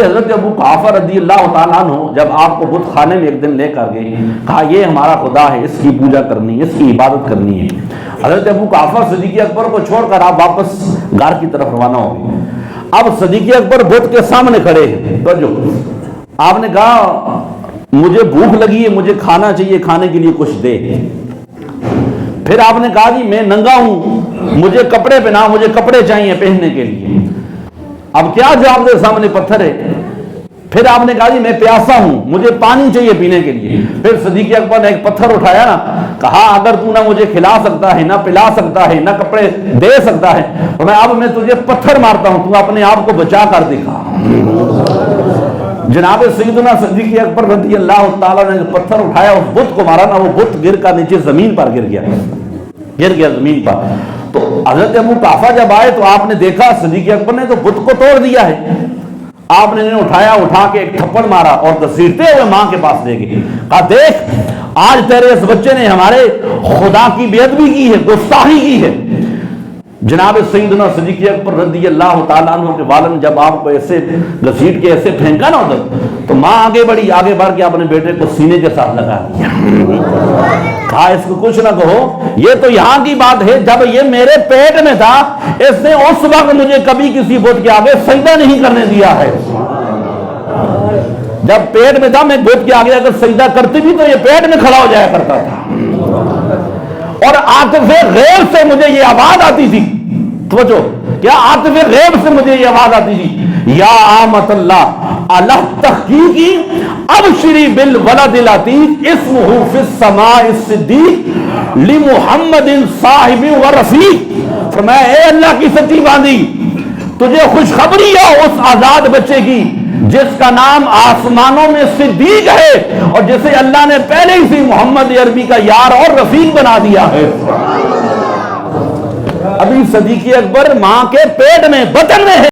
حضرت ابو قحافہ رضی اللہ تعالیٰ عنہ جب آپ کو بت خانے میں ایک دن لے کر گئے، کہا یہ ہمارا خدا ہے، اس کی پوجا کرنی ہے، اس کی عبادت کرنی ہے۔ حضرت ابو قحافہ صدیق اکبر کو چھوڑ کر آپ واپس گھر کی طرف روانہ ہو گئے۔ اب صدیق اکبر بت کے سامنے کھڑے ہیں، توجہ، آپ نے کہا مجھے بھوک لگی ہے، مجھے کھانا چاہیے، کھانے کے لیے کچھ دے۔ پھر آپ نے کہا جی میں ننگا ہوں، مجھے کپڑے پہنا، مجھے کپڑے چاہیے پہننے کے لیے۔ اب کیا جواب دے، سامنے پتھر ہے۔ پھر آپ نے کہا جی میں پیاسا ہوں، مجھے پانی چاہیے پینے کے لیے۔ پھر صدیق اکبر نے ایک پتھر اٹھایا نا، کہا اگر تو نہ مجھے کھلا سکتا ہے، نہ پلا سکتا ہے، نہ کپڑے دے سکتا ہے، تو اب میں تجھے پتھر مارتا ہوں، تو اپنے آپ کو بچا کر دکھا۔ جناب سیدنا صدیق اکبر رضی اللہ تعالیٰ نے پتھر اٹھایا، اس بت کو مارا نا، وہ بت گر کر نیچے زمین پر گر گیا زمین پر۔ تو حضرت ابو قحافہ جب آئے تو آپ نے دیکھا صدیق اکبر نے تو بت کو توڑ دیا ہے۔ آپ نے انہیں اٹھا کے ایک تھپڑ مارا اور گھسیٹتے ہوئے ماں کے پاس لے گئے، کہا دیکھ آج تیرے اس بچے نے ہمارے خدا کی بے ادبی کی ہے، گستاخی کی ہے۔ جناب سیدنا صدیق اکبر رضی اللہ تعالیٰ عنہ کے والد جب آپ کو ایسے گھسیٹ کے ایسے پھینکا نا ادھر، تو ماں آگے بڑھی، آگے بڑھ کے اپنے بیٹے کو سینے کے ساتھ لگا دیا، کہا اس کو کچھ نہ کہو، یہ تو یہاں کی بات ہے، جب یہ میرے پیٹ میں تھا اس نے اس وقت مجھے کبھی کسی بت کے آگے سجدہ نہیں کرنے دیا ہے۔ جب پیٹ میں تھا میں بت کے آگے اگر سجدہ کرتی بھی تو یہ پیٹ میں کھڑا ہو جایا کرتا تھا، اور عاطف غیب سے مجھے یہ آواز آتی تھی، توجہ، کیا عاطف غیب سے مجھے یہ آواز آتی تھی، یا آمت اللہ اللہ تحقیقی ابشری بالولد العتیق اسمہ فی السماء الصدیق لمحمد صاحب و رفیق۔ فرمایا اے اللہ کی سچی باندھی، تجھے خوشخبری ہے اس آزاد بچے کی جس کا نام آسمانوں میں صدیق ہے، اور جسے اللہ نے پہلے ہی سے محمد عربی کا یار اور رفیق بنا دیا ہے۔ ابھی صدیق اکبر ماں کے پیٹ میں بطن میں ہے۔